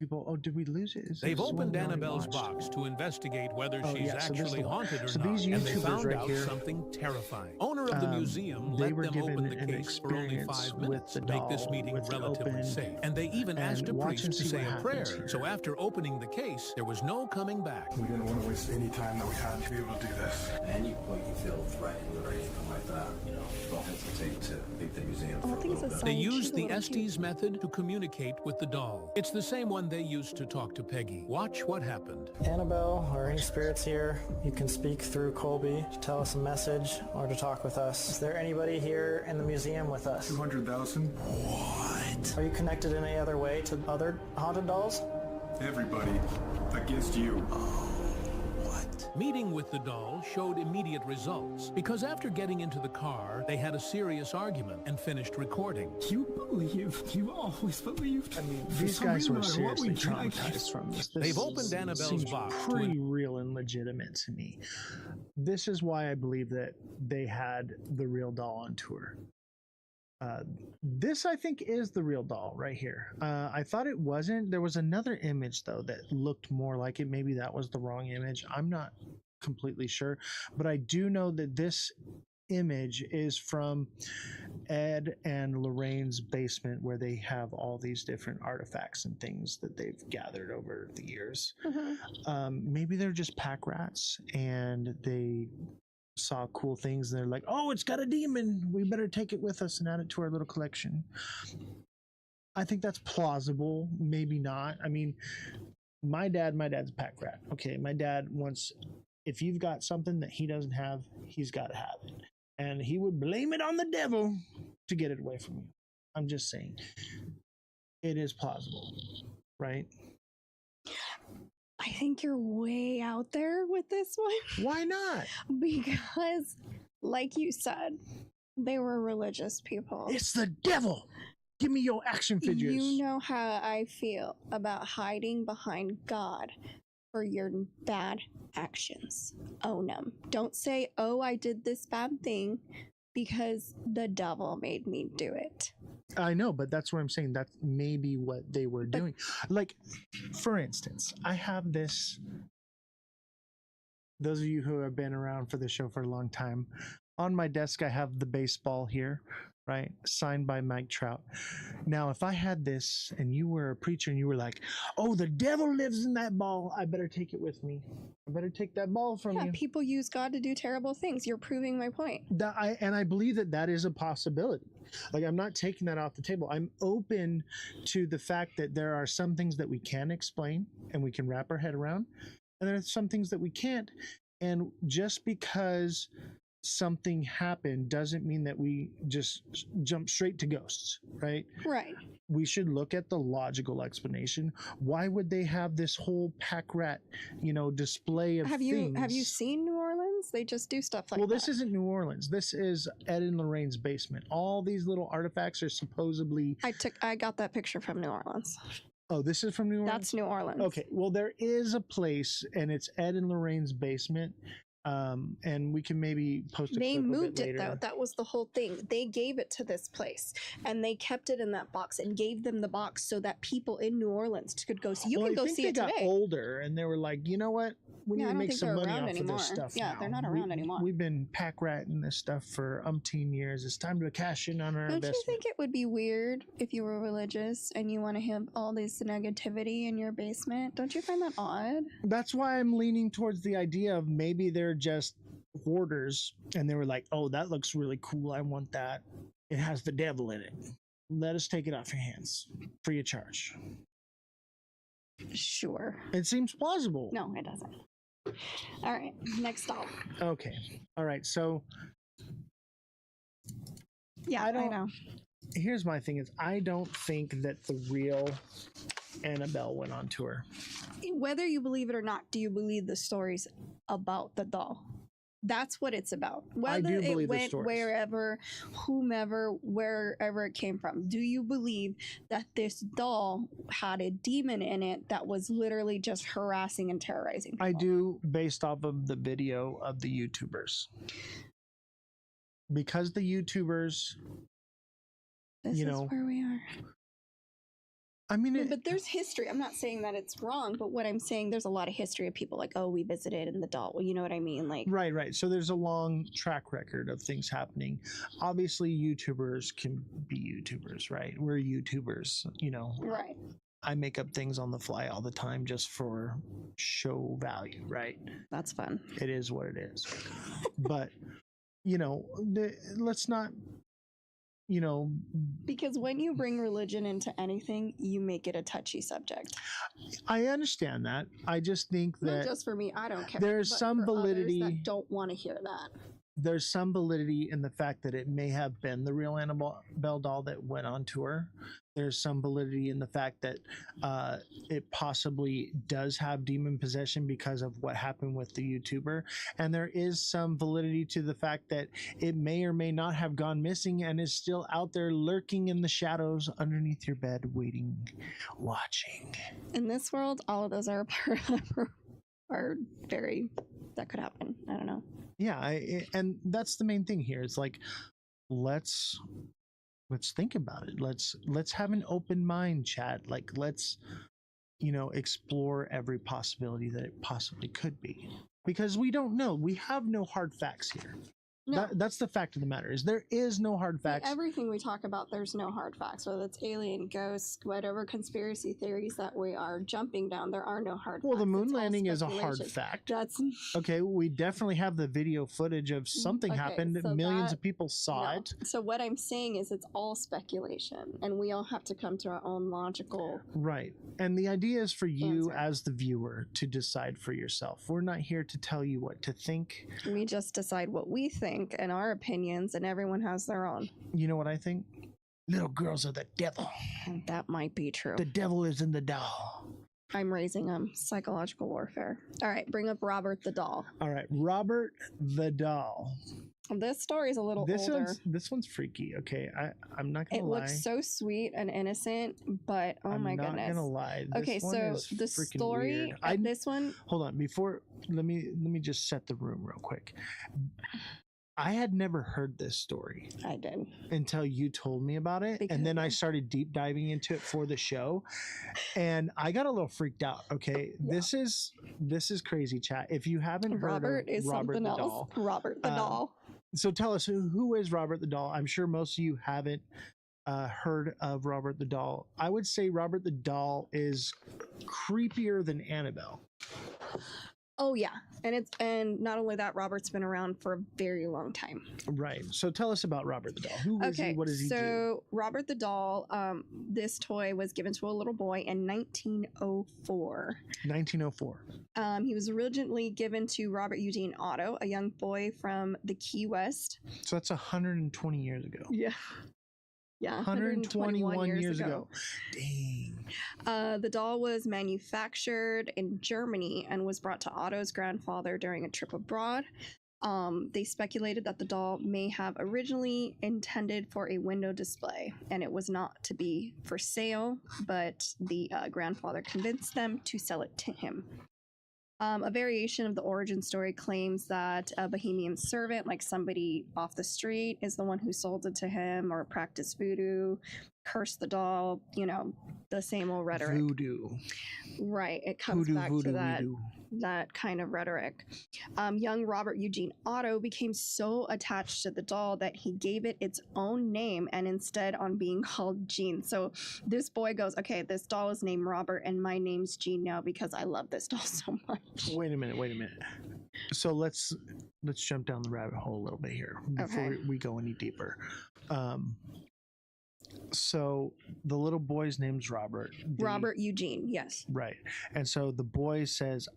people. Oh, did we lose it? They've opened Annabelle's box to investigate whether she's actually haunted or so not, these and they YouTubers found right out here, something terrifying. Owner of the museum they let were them given open the an case for only experience 5 with minutes the to make this doll, meeting with it relatively open, safe. And they even and asked a watch priest and to see say what a prayer. happens. So after opening the case, there was no coming back. We didn't want to waste any time that we had to be able to do this. At any point you feel threatened or anything like that, you know, don't hesitate to leave the museum for a little bit. They used the Estes method to communicate with the doll. It's the same one they used to talk to Peggy. Watch what happened. Annabelle, or any spirits here, you can speak through Colby to tell us a message or to talk with us. Is there anybody here in the museum with us? 200,000? What? Are you connected in any other way to other haunted dolls? Everybody against you. Meeting with the doll showed immediate results because after getting into the car, they had a serious argument and finished recording. You believed. You always believed. I mean, these guys were seriously traumatized from this. They've opened Annabelle's seems box pretty real and legitimate to me. This is why I believe that they had the real doll on tour. This, I think, is the real doll right here. I thought it wasn't. There was another image, though, that looked more like it. Maybe that was the wrong image. I'm not completely sure. But I do know that this image is from Ed and Lorraine's basement, where they have all these different artifacts and things that they've gathered over the years. Maybe they're just pack rats and they saw cool things and they're like, oh, it's got a demon, we better take it with us and add it to our little collection. I think that's plausible. Maybe not. I mean, my dad's a pack rat. Okay, my dad wants, if you've got something that he doesn't have, he's got to have it, and he would blame it on the devil to get it away from you. I'm just saying, it is plausible, right? I think you're way out there with this one. Why not? Because, like you said, they were religious people. It's the devil. Give me your action figures. You know how I feel about hiding behind God for your bad actions. Own them. Don't say, oh, I did this bad thing because the devil made me do it. I know, but that's what I'm saying. That's maybe what they were doing. Like, for instance, I have this. Those of you who have been around for the show for a long time, on my desk I have the baseball here, right? Signed by Mike Trout. Now, if I had this and you were a preacher and you were like, oh, the devil lives in that ball, I better take it with me. I better take that ball from you. People use God to do terrible things. You're proving my point. And I believe that that is a possibility. Like, I'm not taking that off the table. I'm open to the fact that there are some things that we can explain and we can wrap our head around, and there are some things that we can't. And just because something happened doesn't mean that we just jump straight to ghosts, right? Right. We should look at the logical explanation. Why would they have this whole pack rat, display of things? Have you seen New Orleans? They just do stuff like that. Well, this isn't New Orleans. This is Ed and Lorraine's basement. All these little artifacts are supposedly. I got that picture from New Orleans. Oh, this is from New Orleans? That's New Orleans. Okay, well, there is a place, and it's Ed and Lorraine's basement, and we can maybe post a They clip moved of it it later. though. That was the whole thing. They gave it to this place, and they kept it in that box and gave them the box so that people in New Orleans could go see. You can go see it today. They got older, and they were like, you know what? We need to make some money off of this stuff. Yeah, now. they're not around anymore. We've been pack ratting this stuff for umpteen years. It's time to cash in on our Don't investment. you think it would be weird if you were religious and you want to have all this negativity in your basement? Don't you find that odd? That's why I'm leaning towards the idea of maybe they're just hoarders, and they were like, oh, that looks really cool. I want that. It has the devil in it. Let us take it off your hands. Free of charge. Sure. It seems plausible. No, it doesn't. All right, next doll. Okay. All right. So, yeah, I know. Here's my thing: is I don't think that the real Annabelle went on tour. Whether you believe it or not, do you believe the stories about the doll? That's what it's about. Whether it went wherever, wherever it came from. Do you believe that this doll had a demon in it that was literally just harassing and terrorizing people? I do, based off of the video of the YouTubers. Because the YouTubers, this is where we are. I mean, but there's history. I'm not saying that it's wrong, but what I'm saying, there's a lot of history of people like, oh, we visited in the doll. Well, you know what I mean? Like, right. So there's a long track record of things happening. Obviously, YouTubers can be YouTubers, right? We're YouTubers, you know. Right. I make up things on the fly all the time just for show value, right? That's fun. It is what it is. But, you know, let's not... You know, because when you bring religion into anything, you make it a touchy subject. I understand that. I just think that not just for me, I don't care. There's some validity that don't want to hear that. There's some validity in the fact that it may have been the real Annabelle doll that went on tour. There's some validity in the fact that it possibly does have demon possession because of what happened with the YouTuber. And there is some validity to the fact that it may or may not have gone missing and is still out there lurking in the shadows underneath your bed, waiting, watching. In this world, all of those are very, that could happen. I don't know. Yeah, and that's the main thing here. It's like, let's think about it. Let's have an open mind, chat. Like, let's, you know, explore every possibility that it possibly could be, because we don't know. We have no hard facts here. No. That's the fact of the matter, is there is no hard facts. Everything we talk about, there's no hard facts, whether it's alien, ghosts, whatever conspiracy theories that we are jumping down, there are no hard facts. Well, the moon landing is a hard fact. That's okay. We definitely have the video footage of something happened. So millions of people saw it. So what I'm saying is it's all speculation, and we all have to come to our own logical. Right. And the idea is for you as the viewer to decide for yourself. We're not here to tell you what to think. We just decide what we think and our opinions, and everyone has their own. You know what I think? Little girls are the devil. That might be true. The devil is in the doll. I'm raising psychological warfare. All right, bring up Robert the doll. All right, Robert the doll. This story is a little older. This one's freaky. Okay, I'm not gonna lie. It looks so sweet and innocent, but oh my goodness. I'm not gonna lie. Okay, so the story. This one. Hold on. Before, let me just set the room real quick. I had never heard this story. I did. Until you told me about it. And then I started deep diving into it for the show. And I got a little freaked out. Okay. Yeah. This is crazy, chat. If you haven't heard Robert of Robert the doll. Robert the doll. So tell us, who is Robert the doll? I'm sure most of you haven't heard of Robert the doll. I would say Robert the doll is creepier than Annabelle. Oh yeah, and not only that, Robert's been around for a very long time. Right. So tell us about Robert the doll. Who is he? What does he do? So Robert the doll, this toy was given to a little boy in 1904. 1904. He was originally given to Robert Eugene Otto, a young boy from the Key West. So that's 120 years ago. Yeah. Yeah, 121 years ago. Dang. The doll was manufactured in Germany and was brought to Otto's grandfather during a trip abroad. They speculated that the doll may have originally intended for a window display, and it was not to be for sale, but the grandfather convinced them to sell it to him. A variation of the origin story claims that a Bohemian servant, like somebody off the street, is the one who sold it to him, or practiced voodoo, cursed the doll, you know, the same old rhetoric. Voodoo. Right. It comes Voodoo, back voodoo, to that. voodoo. That kind of rhetoric. Young Robert Eugene Otto became so attached to the doll that he gave it its own name and instead on being called Jean. So this boy goes, okay, this doll is named Robert and my name's Jean now because I love this doll so much. Wait a minute. So let's jump down the rabbit hole a little bit here before we go any deeper. So the little boy's name's Robert. Robert Eugene, yes. Right. And so the boy says,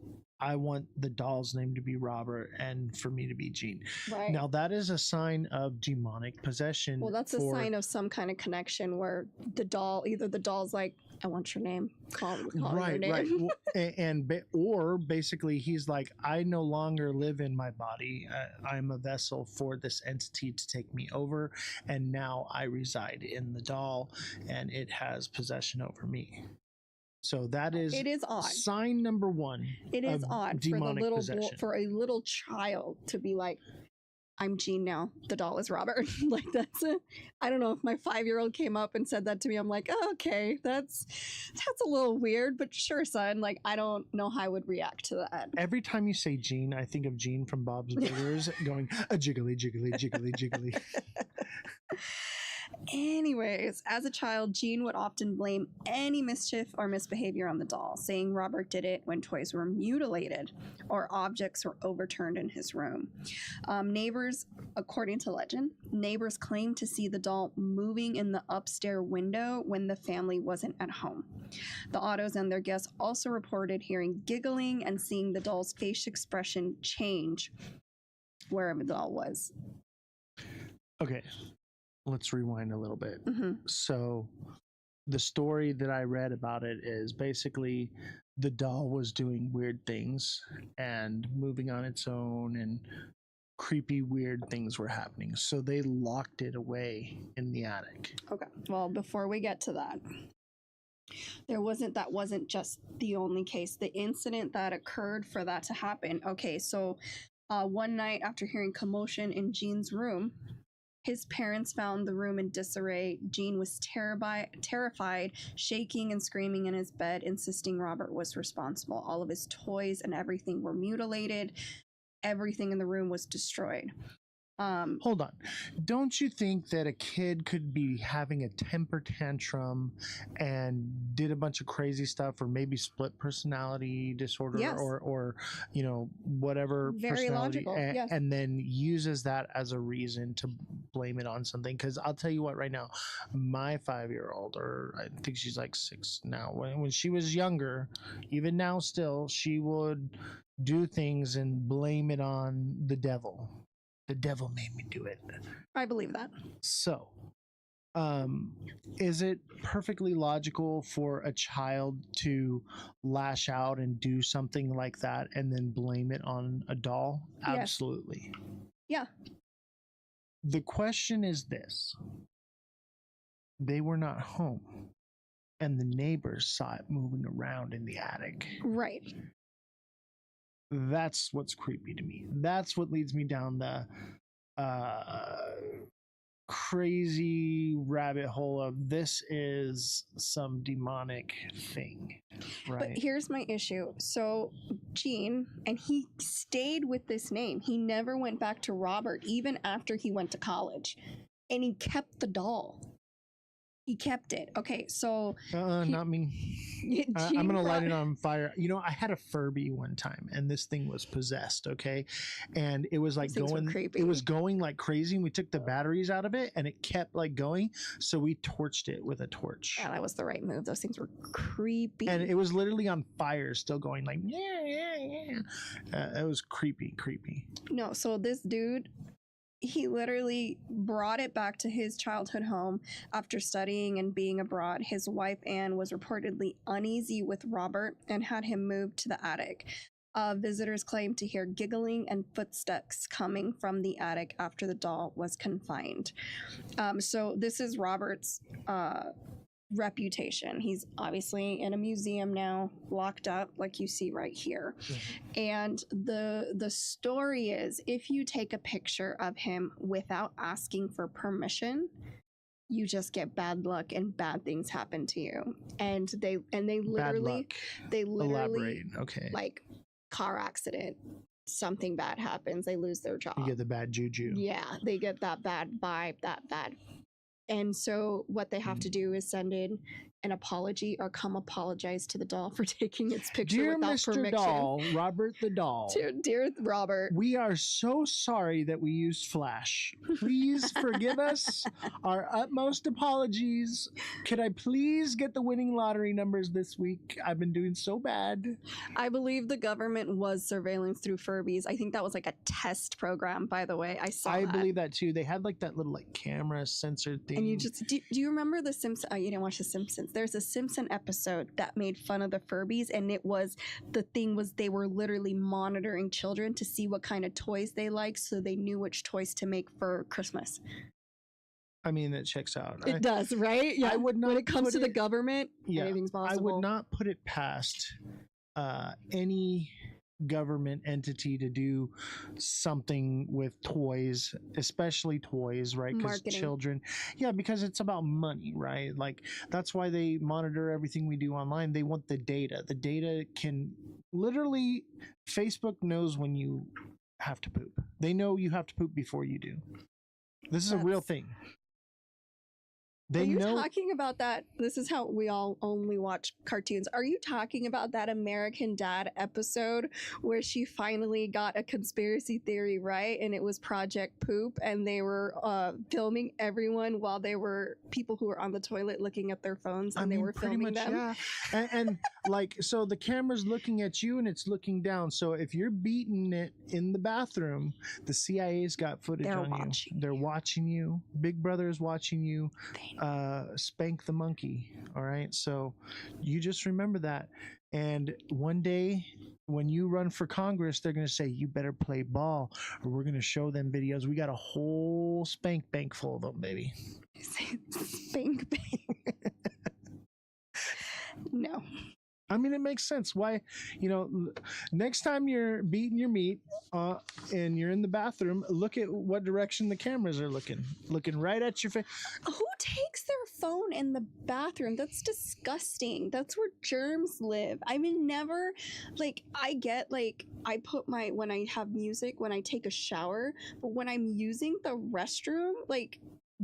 I want the doll's name to be Robert and for me to be Jean. Right. Now that is a sign of demonic possession. Well, that's a sign of some kind of connection where the doll, either the doll's like, I want your name, call your name. Right. Or basically he's like, I no longer live in my body. I'm a vessel for this entity to take me over. And now I reside in the doll and it has possession over me. So that is, it is odd. Sign number one. It is odd for the little for a little child to be like, I'm Jean now. The doll is Robert. Like I don't know if my 5-year-old came up and said that to me. I'm like, oh, okay, that's a little weird, but sure, son. Like, I don't know how I would react to that. Every time you say Jean, I think of Jean from Bob's Burgers going a jiggly, jiggly, jiggly, jiggly. Anyways, as a child, Jean would often blame any mischief or misbehavior on the doll, saying Robert did it when toys were mutilated or objects were overturned in his room. Neighbors, according to legend, neighbors claimed to see the doll moving in the upstairs window when the family wasn't at home. The Ottos and their guests also reported hearing giggling and seeing the doll's face expression change wherever the doll was. Okay. Let's rewind a little bit. Mm-hmm. So the story that I read about it is basically the doll was doing weird things and moving on its own, and creepy, weird things were happening. So they locked it away in the attic. Okay. Well, before we get to that, that wasn't just the only case. The incident that occurred for that to happen. Okay. So one night after hearing commotion in Jean's room, his parents found the room in disarray. Jean was terrified, shaking and screaming in his bed, insisting Robert was responsible. All of his toys and everything were mutilated. Everything in the room was destroyed. Hold on. Don't you think that a kid could be having a temper tantrum and did a bunch of crazy stuff, or maybe split personality disorder, yes, or you know, whatever, very logical, yes, and then uses that as a reason to blame it on something? Because I'll tell you what, right now, my 5-year-old, or I think she's like 6 now, when she was younger, even now still, she would do things and blame it on the devil. The devil made me do it. I believe that. So, is it perfectly logical for a child to lash out and do something like that and then blame it on a doll? Yes. Absolutely. Yeah. The question is this. They were not home, and the neighbors saw it moving around in the attic. Right. That's what's creepy to me. That's what leads me down the crazy rabbit hole of this is some demonic thing, right? But here's my issue. So Jean, and he stayed with this name. He never went back to Robert, even after he went to college. And he kept the doll. He kept it. Okay, so not me. I'm gonna light it on fire. You know, I had a Furby one time, and this thing was possessed. Okay, and it was like going. It was going like crazy, and we took the batteries out of it, and it kept like going. So we torched it with a torch. Yeah, that was the right move. Those things were creepy, and it was literally on fire, still going like yeah. It was creepy. No, so this dude, he literally brought it back to his childhood home after studying and being abroad. His wife, Anne, was reportedly uneasy with Robert and had him moved to the attic. Visitors claimed to hear giggling and footsteps coming from the attic after the doll was confined. So this is Robert's reputation. He's obviously in a museum now, locked up, like you see right here. And the story is, if you take a picture of him without asking for permission, you just get bad luck and bad things happen to you. And they literally Elaborate. Okay. like car accident, something bad happens, they lose their job. You get the bad juju. Yeah, they get that bad vibe, that bad. And so what they have to do is send in an apology or come apologize to the doll for taking its picture Dear without Mr. permission. Doll, Robert the doll. Dear Robert, we are so sorry that we used Flash. Please forgive us. Our utmost apologies. Could I please get the winning lottery numbers this week? I've been doing so bad. I believe the government was surveillance through Furbies. I think that was like a test program, by the way. I believe that too. They had like that little like camera sensor thing. And you just do you remember the Simpsons? You didn't watch the Simpsons. There's a Simpson episode that made fun of the Furbies, and the thing was they were literally monitoring children to see what kind of toys they like, so they knew which toys to make for Christmas. I mean, it checks out. It does, right? Yeah. I would not when it comes to the government, anything's possible. I would not put it past any government entity to do something with toys, especially toys, right? Because children, because it's about money, right? Like that's why they monitor everything we do online. They want the data. The data can literally, Facebook knows when you have to poop. They know you have to poop before you do. This is a real thing. Are you talking about that? This is how we all only watch cartoons. Are you talking about that American Dad episode where she finally got a conspiracy theory right, and it was Project Poop, and they were filming everyone while they were people who were on the toilet looking at their phones, and they were filming them? Yeah. And like, so the camera's looking at you and it's looking down. So if you're beating it in the bathroom, the CIA's got footage on you. They're watching you. Big Brother is watching you. Spank the monkey. All right. So you just remember that. And one day when you run for Congress, they're going to say, you better play ball, or we're going to show them videos. We got a whole spank bank full of them, baby. Spank bank. No. I mean, it makes sense. Why, next time you're beating your meat and you're in the bathroom, look at what direction the cameras are looking right at your face. Who takes their phone in the bathroom? That's disgusting. That's where germs live. I mean, never, I get, I put when I have music, when I take a shower, but when I'm using the restroom,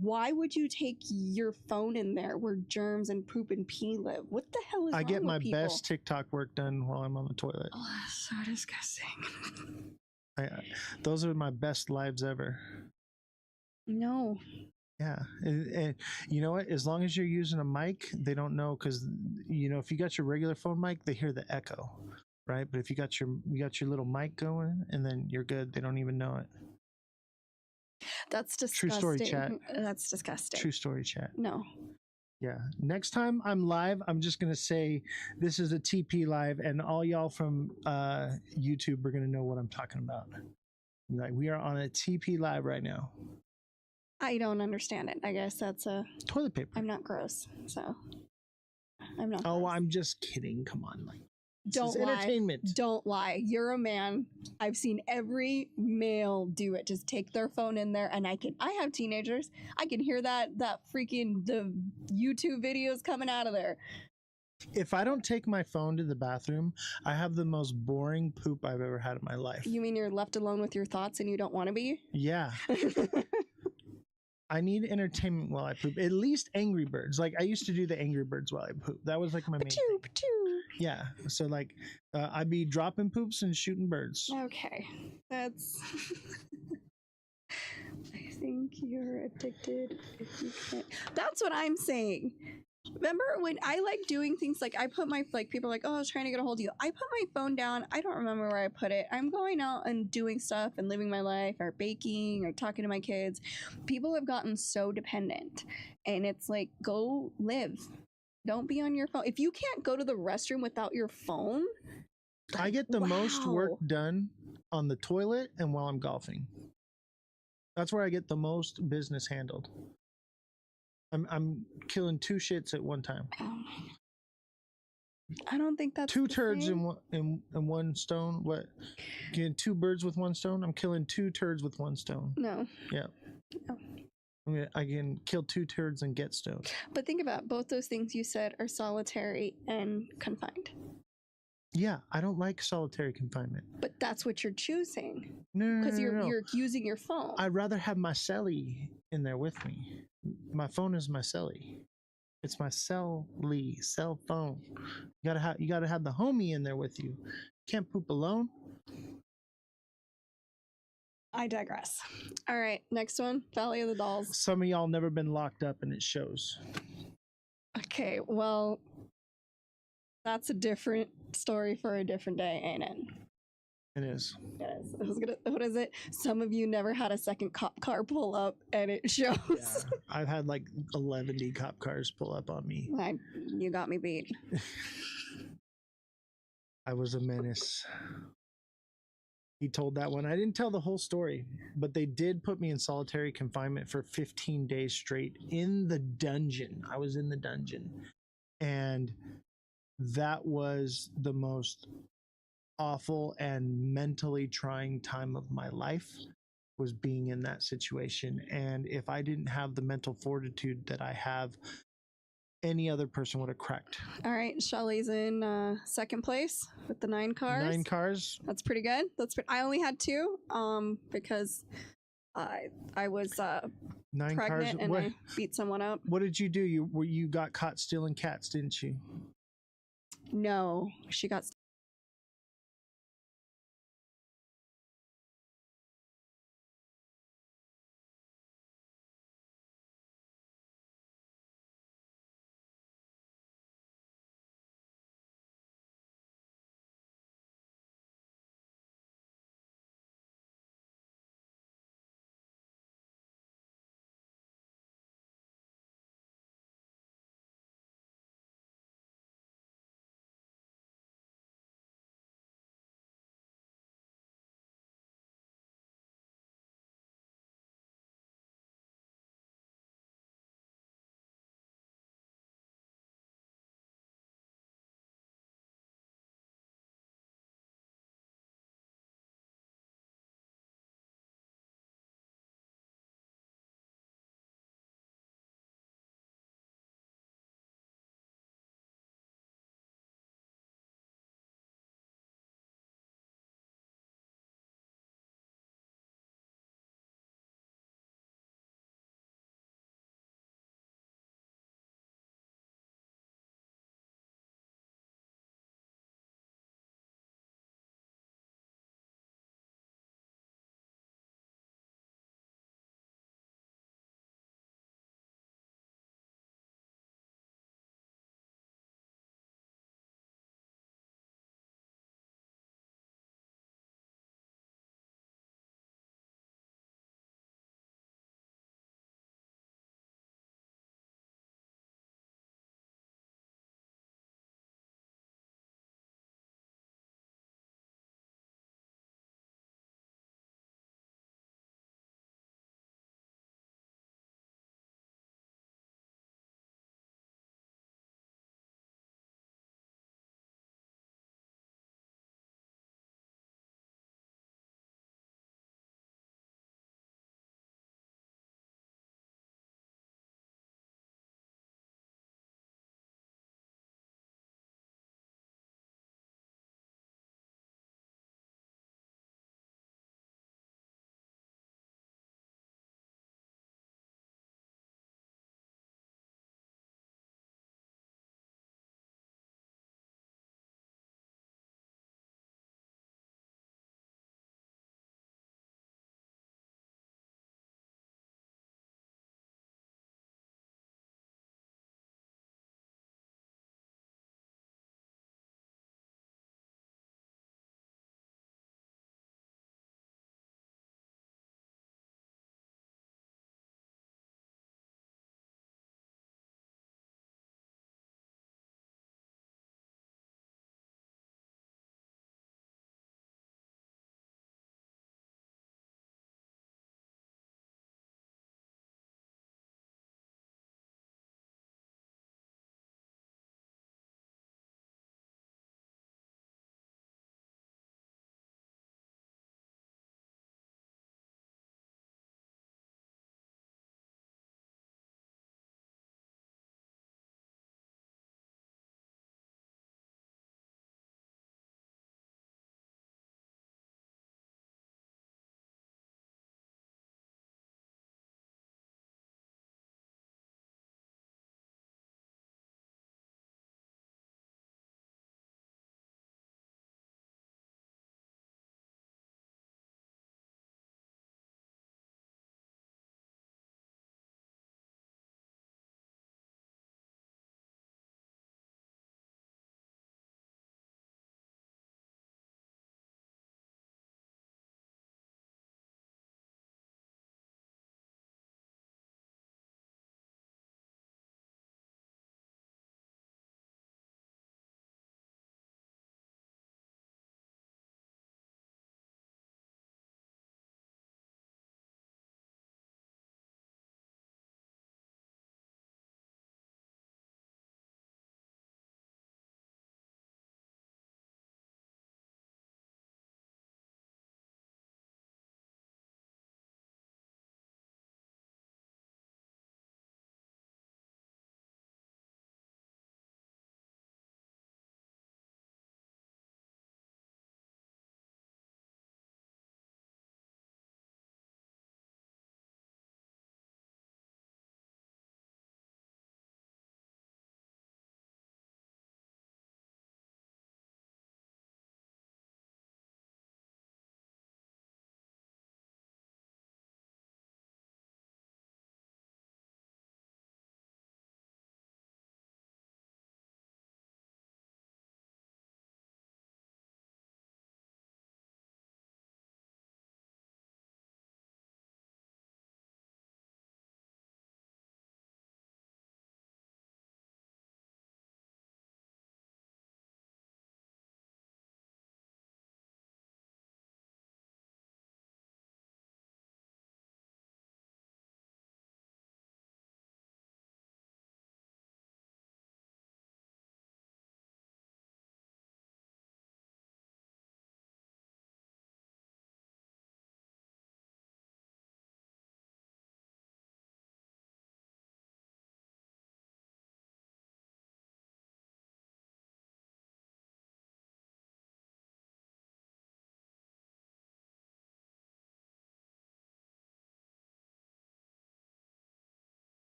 why would you take your phone in there where germs and poop and pee live? What the hell is wrong with people? I get my best TikTok work done while I'm on the toilet. Oh, that's so disgusting. Those are my best lives ever. No. Yeah. And you know what? As long as you're using a mic, they don't know, because, if you got your regular phone mic, they hear the echo, right? But if you got your little mic going, and then you're good, they don't even know it. That's disgusting. True story, chat. That's disgusting. True story, chat. No. Yeah. Next time I'm live, I'm just going to say this is a TP live, and all y'all from YouTube are going to know what I'm talking about. We are on a TP live right now. I don't understand it. I guess that's a toilet paper. I'm not gross, so I'm not. Oh, gross. I'm just kidding. Come on, don't lie. Entertainment. Don't lie. You're a man. I've seen every male do it. Just take their phone in there, and I have teenagers. I can hear the YouTube videos coming out of there. If I don't take my phone to the bathroom, I have the most boring poop I've ever had in my life. You mean you're left alone with your thoughts and you don't want to be? Yeah. I need entertainment while I poop. At least Angry Birds. I used to do the Angry Birds while I poop. That was my main thing. Yeah. So I'd be dropping poops and shooting birds. Okay. That's I think you're addicted if you can't. That's what I'm saying. Remember when I doing things I put my people are like, oh, I was trying to get a hold of you. I put my phone down. I don't remember where I put it. I'm going out and doing stuff and living my life, or baking, or talking to my kids. People have gotten so dependent, and it's go live. Don't be on your phone. If you can't go to the restroom without your phone, I get the most work done on the toilet and while I'm golfing. That's where I get the most business handled. I'm killing 2 shits at one time. I don't think that's 2 turds in one stone. What? Getting 2 birds with 1 stone? I'm killing 2 turds with 1 stone. No. Yeah. No. I can kill 2 turds and get stoned. But think about both those things you said are solitary and confined. Yeah, I don't like solitary confinement. But that's what you're choosing. No, because you're using your phone. I'd rather have my celly in there with me. My phone is my celly. It's my cell phone. You gotta have the homie in there with you. Can't poop alone. I digress. All right, next one, Valley of the Dolls. Some of y'all never been locked up, and it shows. Okay, well, that's a different story for a different day, ain't it? It is. It is. What is it? Some of you never had a second cop car pull up, and it shows. Yeah, I've had like 11 cop cars pull up on me. You got me beat. I was a menace. He told that one. I didn't tell the whole story, but they did put me in solitary confinement for 15 days straight in the dungeon. I was in the dungeon. And that was the most awful and mentally trying time of my life, was being in that situation. And if I didn't have the mental fortitude that I have, any other person would have cracked. All right, Shelly's in second place with the 9 cars. 9 cars. That's pretty good. I only had 2 because I was 9 pregnant cars. and I beat someone up. What did you do? You got caught stealing cats, didn't you? No, she got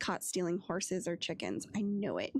caught stealing horses or chickens. I knew it.